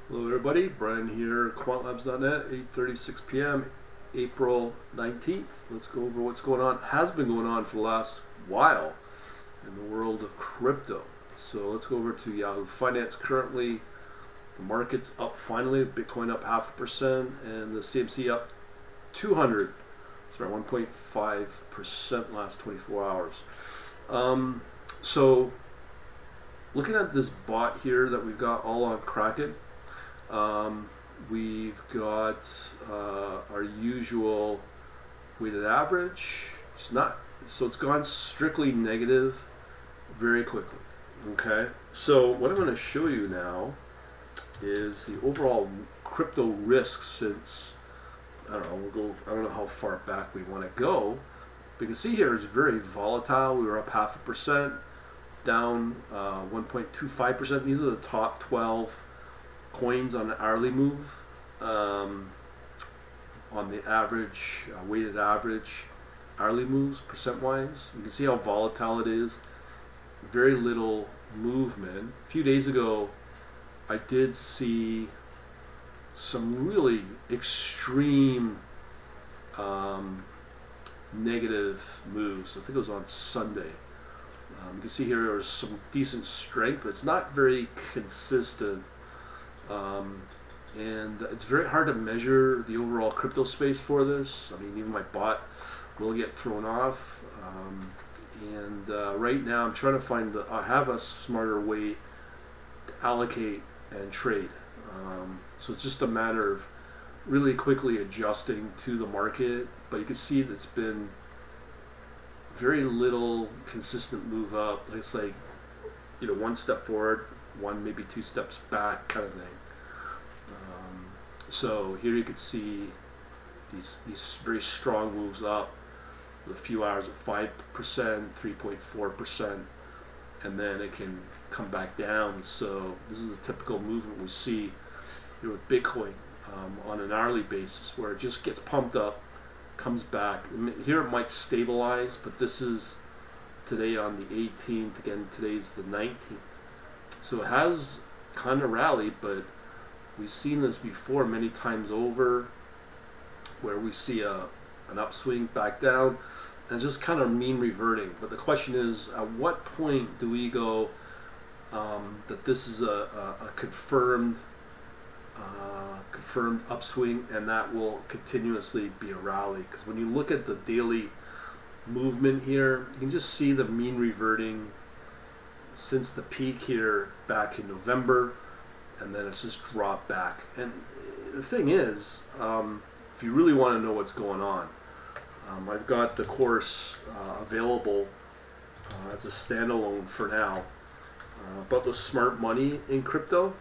Hello everybody, Brian here, quantlabs.net, 8:36 p.m., April 19th. Let's go over what's going on, has been going on for the last while in the world of crypto. So let's go over to Yahoo Finance. Currently, the market's up finally, Bitcoin up 0.5%, and the CMC up 1.5% last 24 hours. So looking at this bot here that we've got all on Kraken, we've got our usual weighted average. It's gone strictly negative very quickly. Okay, so what I'm going to show you now is the overall crypto risk since, I don't know how far back we want to go. But you can see here it's very volatile. We were up 0.5%, down 1.25%. These are the top 12 coins on the hourly move, on the average, weighted average hourly moves percent-wise. You can see how volatile it is. Very little movement. A few days ago, I did see some really extreme negative moves. I think it was on Sunday. You can see here there was some decent strength, but it's not very consistent. And it's very hard to measure the overall crypto space for this. I mean, even my bot will get thrown off. Right now I'm trying to find I have a smarter way to allocate and trade. So it's just a matter of really quickly adjusting to the market. But you can see that it's been very little consistent move up. It's like, one step forward, maybe two steps back kind of thing. So here you can see these very strong moves up with a few hours of 5%, 3.4%, and then it can come back down. So this is a typical movement we see here with Bitcoin on an hourly basis, where it just gets pumped up, comes back. Here it might stabilize, but this is today on the 18th. Again, today's the 19th. So it has kind of rallied, but we've seen this before many times over, where we see an upswing back down and just kind of mean reverting. But the question is, at what point do we go that this is a confirmed upswing, and that will continuously be a rally? Because when you look at the daily movement here, you can just see the mean reverting since the peak here back in November, and then it's just dropped back. And the thing is, if you really want to know what's going on, I've got the course available as a standalone for now about the smart money in crypto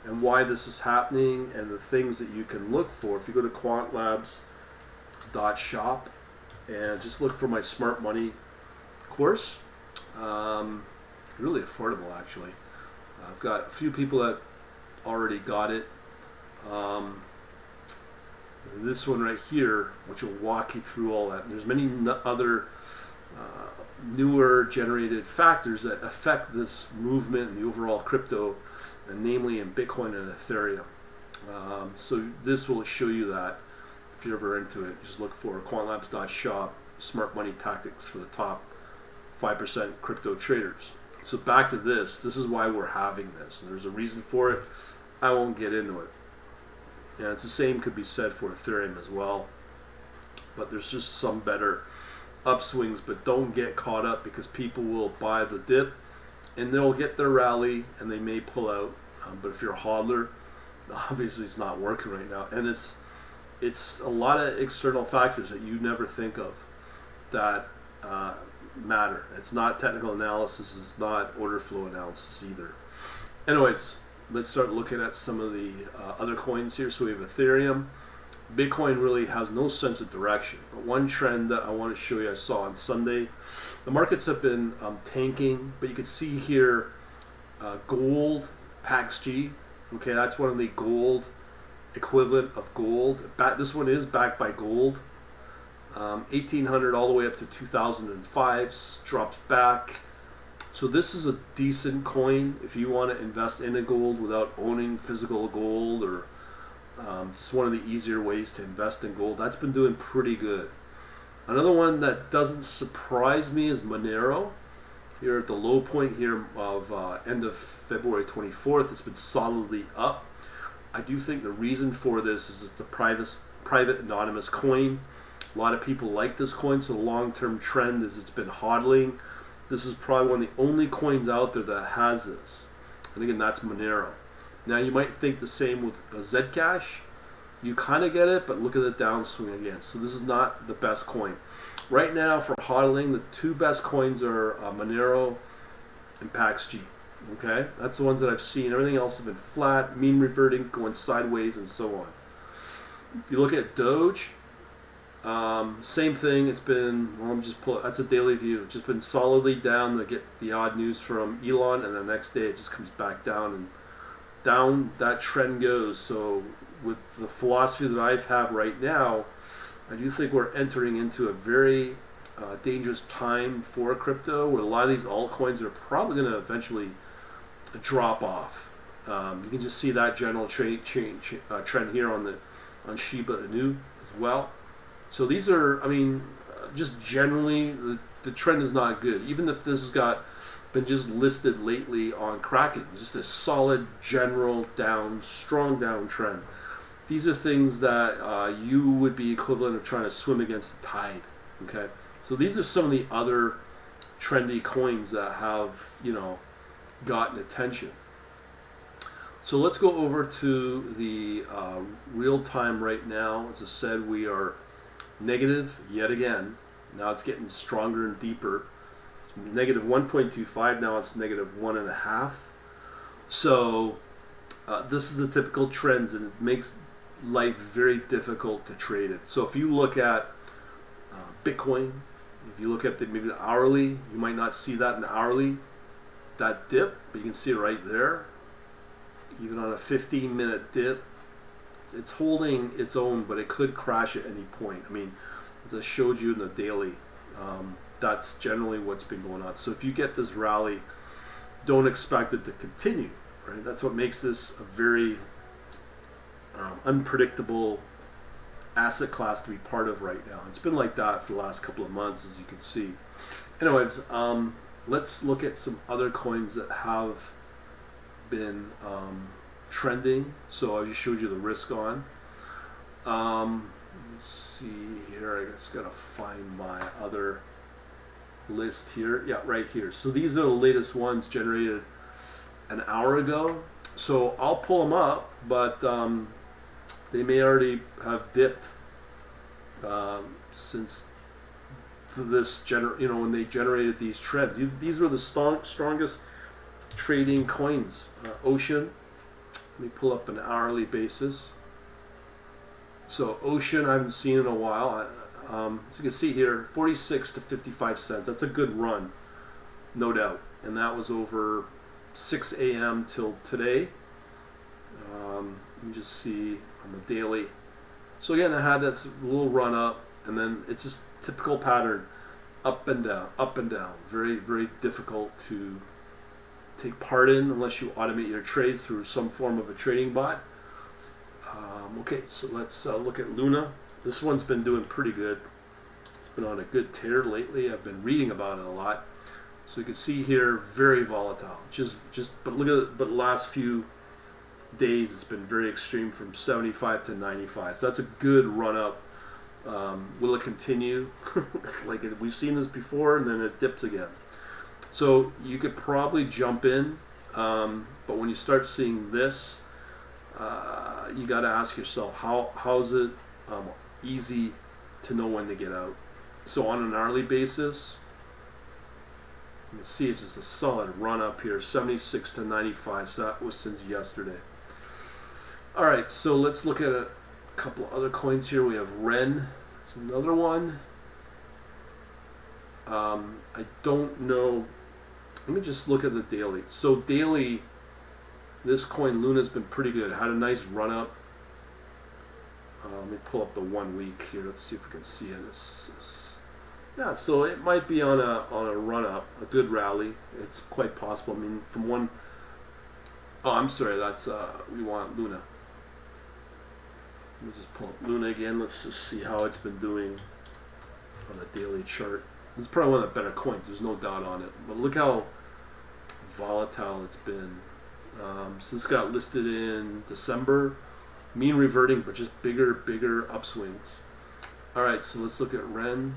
and why this is happening and the things that you can look for. If you go to quantlabs.shop and just look for my smart money course, really affordable actually. I've got a few people that already got it. This one right here, which will walk you through all that. And there's many other newer generated factors that affect this movement and the overall crypto, and namely in Bitcoin and Ethereum. So this will show you that if you're ever into it. Just look for quantlabs.shop, smart money tactics for the top 5% crypto traders. So back to this is why we're having this. And there's a reason for it. I won't get into it. And it's the same could be said for Ethereum as well. But there's just some better upswings, but don't get caught up, because people will buy the dip and they'll get their rally and they may pull out. But if you're a hodler, obviously it's not working right now. And it's a lot of external factors that you never think of that matter. It's not technical analysis, it's not order flow analysis either. Anyways, let's start looking at some of the other coins here. So we have Ethereum. Bitcoin really has no sense of direction. But one trend that I want to show you, I saw on Sunday, the markets have been tanking, but you can see here gold, PAXG. Okay, that's one of the gold equivalent of gold. This one is backed by gold. 1800 all the way up to 2005, drops back. So this is a decent coin if you want to invest in a gold without owning physical gold, or it's one of the easier ways to invest in gold. That's been doing pretty good. Another one that doesn't surprise me is Monero. Here at the low point here of end of February 24th, it's been solidly up. I do think the reason for this is it's a private anonymous coin. A lot of people like this coin, so the long-term trend is it's been hodling. This is probably one of the only coins out there that has this. And again, that's Monero. Now you might think the same with Zcash. You kind of get it, but look at the downswing again. So this is not the best coin. Right now for hodling, the two best coins are Monero and PAXG. Okay, that's the ones that I've seen. Everything else has been flat, mean reverting, going sideways, and so on. If you look at Doge, same thing. It's been, well, that's a daily view. It's just been solidly down to get the odd news from Elon, and the next day it just comes back down, and down that trend goes. So with the philosophy that I have right now, I do think we're entering into a very dangerous time for crypto, where a lot of these altcoins are probably going to eventually drop off. You can just see that general trend here on Shiba Inu as well. So these are, I mean, just generally the trend is not good. Even if this has been just listed lately on Kraken, just a solid general strong down trend. These are things that you would be equivalent of trying to swim against the tide. Okay, so these are some of the other trendy coins that have, gotten attention. So let's go over to the real time right now. As I said, we are negative yet again. Now it's getting stronger and deeper. It's negative 1.25. Now it's negative 1.5. So this is the typical trends, and it makes life very difficult to trade it. So if you look at Bitcoin, if you look at maybe the hourly, you might not see that in the hourly, that dip, but you can see it right there. Even on a 15-minute dip, it's holding its own, but it could crash at any point. I mean, as I showed you in the daily, that's generally what's been going on. So if you get this rally, don't expect it to continue, right? That's what makes this a very unpredictable asset class to be part of right now. It's been like that for the last couple of months, as you can see. Anyways, let's look at some other coins that have been trending. So I just showed you the risk on. Let's see here. I just gotta find my other list here. Yeah, right here. So these are the latest ones generated an hour ago. So I'll pull them up, but they may already have dipped since this when they generated these trends. These were the strongest trading coins. Ocean. Let me pull up an hourly basis. So Ocean, I haven't seen in a while. So you can see here, 46 to 55 cents. That's a good run, no doubt. And that was over 6 a.m. till today. You just see on the daily. So again, I had this little run up, and then it's just typical pattern, up and down, up and down. Very, very difficult to take part in unless you automate your trades through some form of a trading bot. Okay, so let's look at Luna. This one's been doing pretty good. It's been on a good tear lately. I've been reading about it a lot. So you can see here, very volatile. But look at it. But the last few days, it's been very extreme, from 75 to 95. So that's a good run up. Will it continue? Like we've seen this before, and then it dips again. So you could probably jump in, but when you start seeing this, you got to ask yourself, how is it easy to know when to get out? So on an hourly basis, you can see it's just a solid run up here, 76 to 95. So that was since yesterday. All right, so let's look at a couple of other coins here. We have Ren. It's another one. I don't know. Let me just look at the daily. So daily, this coin Luna's been pretty good. It had a nice run up. Let me pull up the 1 week here. Let's see if we can see it. Yeah, so it might be on a run up, a good rally. It's quite possible. I mean, from one. Oh, I'm sorry. That's we want Luna. Let me just pull up Luna again. Let's just see how it's been doing on a daily chart. This is probably one of the better coins. There's no doubt on it. But look how volatile it's been. So this got listed in December. Mean reverting, but just bigger upswings. All right, so let's look at Ren.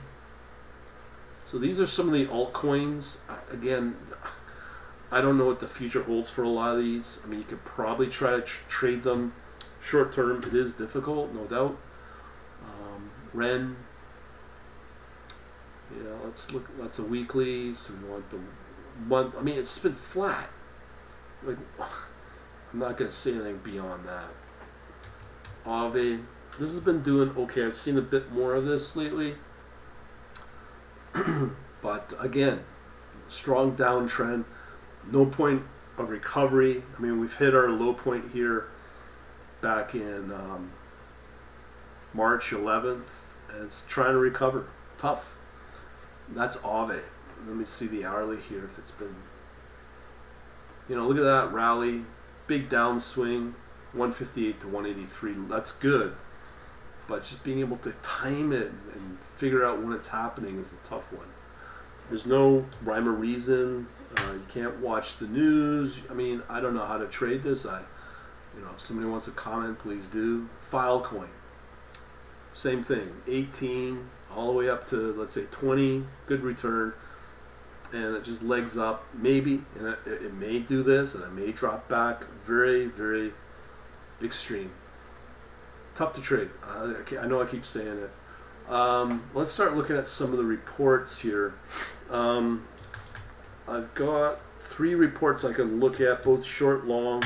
So these are some of the altcoins. Again, I don't know what the future holds for a lot of these. I mean, you could probably try to trade them short term. It is difficult, no doubt. Ren. Yeah, let's look. That's a weekly. So we want the month. I mean, it's been flat. Like, I'm not gonna say anything beyond that. Aave. This has been doing okay. I've seen a bit more of this lately. But again, strong downtrend. No point of recovery. I mean, we've hit our low point here back in March 11th, and it's trying to recover. Tough. That's Aave. Let me see the hourly here if it's been. Look at that rally, big downswing, 158 to 183. That's good, but just being able to time it and figure out when it's happening is a tough one. There's no rhyme or reason. You can't watch the news. I mean, I don't know how to trade this. If somebody wants to comment, please do. Filecoin, same thing. 18 all the way up to, let's say, 20. Good return. And it just legs up, maybe, and it may do this, and it may drop back. Very, very extreme. Tough to trade. I know I keep saying it. Let's start looking at some of the reports here. I've got 3 reports I can look at, both short, long,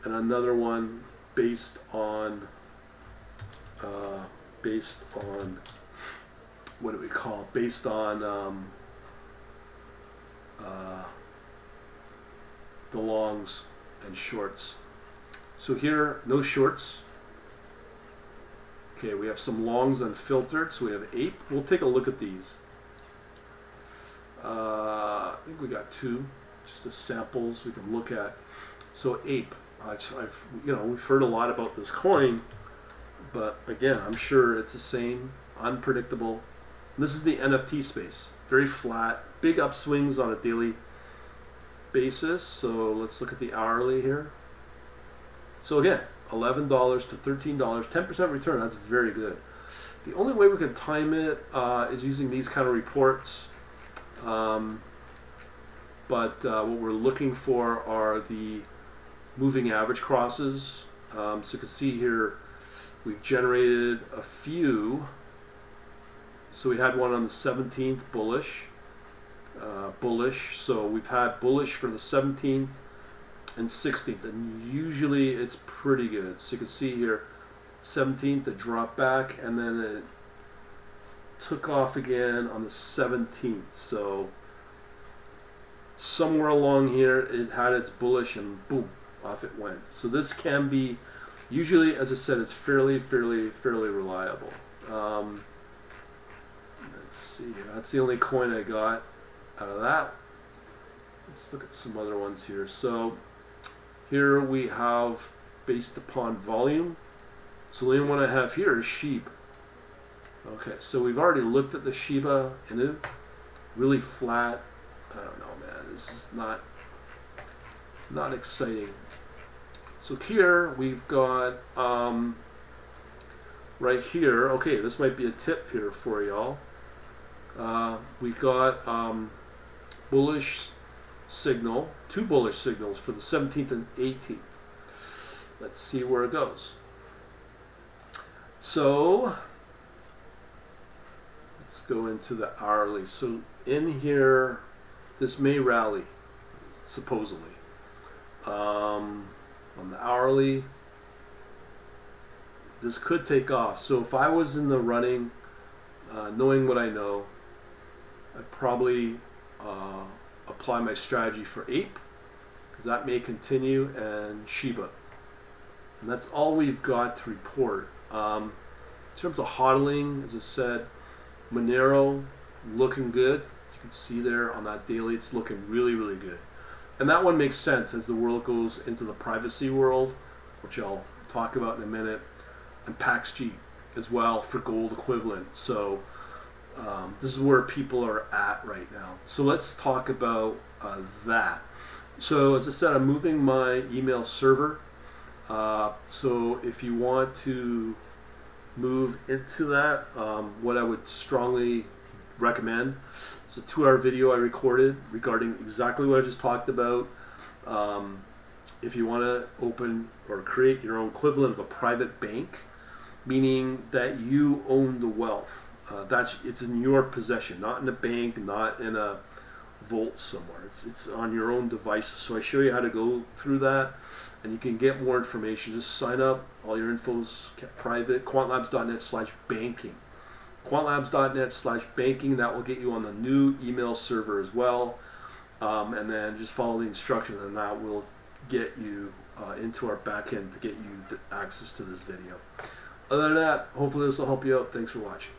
and another one based on what do we call it? Based on the longs and shorts. So here, no shorts. Okay, we have some longs unfiltered. So we have Ape. We'll take a look at these. I think we got 2, just as samples we can look at. So Ape, we've heard a lot about this coin, but again, I'm sure it's the same, unpredictable. This is the NFT space, very flat, big upswings on a daily basis. So let's look at the hourly here. So again, $11 to $13, 10% return. That's very good. The only way we can time it is using these kind of reports. But what we're looking for are the moving average crosses. So you can see here, we've generated a few. So we had one on the 17th, bullish. So we've had bullish for the 17th and 16th, and usually it's pretty good. So you can see here, 17th it dropped back, and then it took off again on the 17th. So somewhere along here it had its bullish, and boom, off it went. So this can be, usually, as I said, it's fairly reliable. Let's see here. That's the only coin I got out of that. Let's look at some other ones here. So here we have based upon volume. So the only one I have here is Shiba. Okay, so we've already looked at the Shiba Inu. Really flat. I don't know, man. This is not exciting. So here we've got right here. Okay, this might be a tip here for y'all. We've got bullish signal, 2 bullish signals for the 17th and 18th. Let's see where it goes. So let's go into the hourly. So in here, this may rally, supposedly. On the hourly, this could take off. So if I was in the running, knowing what I know, I'd probably apply my strategy for Ape, because that may continue, and Shiba. And that's all we've got to report. In terms of HODLing, as I said, Monero, looking good. You can see there on that daily, it's looking really, really good. And that one makes sense as the world goes into the privacy world, which I'll talk about in a minute, and PAXG as well for gold equivalent. So this is where people are at right now. So let's talk about that. So as I said, I'm moving my email server. So if you want to move into that, what I would strongly recommend is a 2-hour video I recorded regarding exactly what I just talked about. If you want to open or create your own equivalent of a private bank, meaning that you own the wealth, it's in your possession, not in a bank, not in a vault somewhere. It's on your own device. So I show you how to go through that, and you can get more information. Just sign up. All your info's kept private. Quantlabs.net/banking. Quantlabs.net/banking. That will get you on the new email server as well. And then just follow the instructions, and that will get you into our backend to get you access to this video. Other than that, hopefully this will help you out. Thanks for watching.